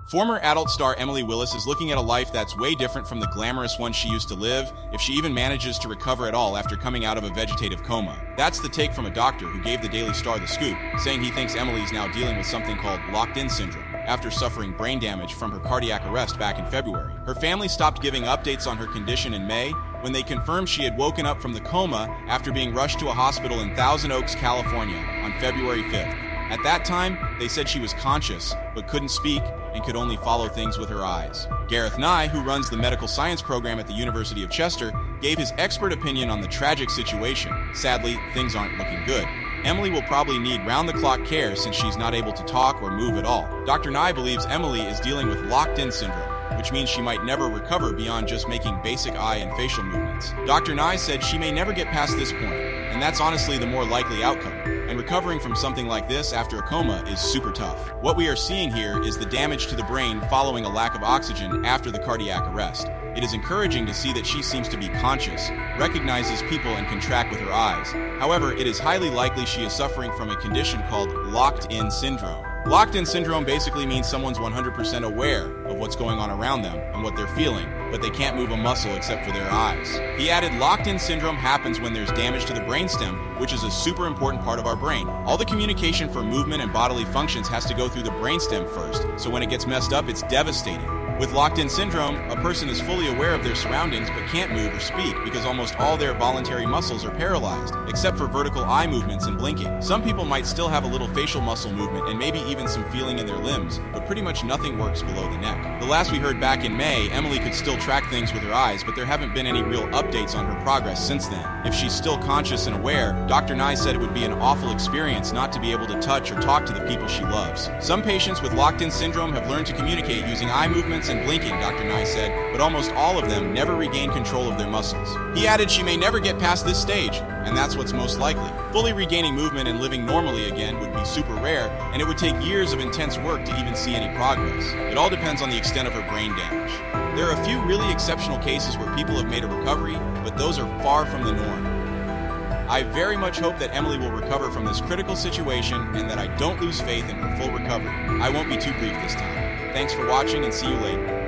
Former adult star Emily Willis is looking at a life that's way different from the glamorous one she used to live, if she even manages to recover at all after coming out of a vegetative coma. That's the take from a doctor who gave the Daily Star the scoop, saying he thinks Emily's now dealing with something called locked-in syndrome, after suffering brain damage from her cardiac arrest back in February. Her family stopped giving updates on her condition in May, when they confirmed she had woken up from the coma after being rushed to a hospital in Thousand Oaks, California, on February 5th. At that time, they said she was conscious, but couldn't speak and could only follow things with her eyes. Gareth Nye, who runs the medical science program at the University of Chester, gave his expert opinion on the tragic situation. Sadly, things aren't looking good. Emily will probably need round-the-clock care since she's not able to talk or move at all. Dr. Nye believes Emily is dealing with locked-in syndrome, which means she might never recover beyond just making basic eye and facial movements. Dr. Nye said she may never get past this point, and that's honestly the more likely outcome. And recovering from something like this after a coma is super tough. What we are seeing here is the damage to the brain following a lack of oxygen after the cardiac arrest. It is encouraging to see that she seems to be conscious, recognizes people, and can track with her eyes. However, it is highly likely she is suffering from a condition called locked-in syndrome. Locked-in syndrome basically means someone's 100% aware of what's going on around them and what they're feeling, but they can't move a muscle except for their eyes. He added, locked-in syndrome happens when there's damage to the brainstem, which is a super important part of our brain. All the communication for movement and bodily functions has to go through the brainstem first, so when it gets messed up, it's devastating. With locked-in syndrome, a person is fully aware of their surroundings but can't move or speak because almost all their voluntary muscles are paralyzed, except for vertical eye movements and blinking. Some people might still have a little facial muscle movement and maybe even some feeling in their limbs, but pretty much nothing works below the neck. The last we heard back in May, Emily could still track things with her eyes, but there haven't been any real updates on her progress since then. If she's still conscious and aware, Dr. Nye said it would be an awful experience not to be able to touch or talk to the people she loves. Some patients with locked-in syndrome have learned to communicate using eye movements and blinking, Dr. Nye said, but almost all of them never regain control of their muscles. He added she may never get past this stage, and that's what's most likely. Fully regaining movement and living normally again would be super rare, and it would take years of intense work to even see any progress. It all depends on the extent of her brain damage. There are a few really exceptional cases where people have made a recovery, but those are far from the norm. I very much hope that Emily will recover from this critical situation and that I don't lose faith in her full recovery. I won't be too brief this time. Thanks for watching and see you later.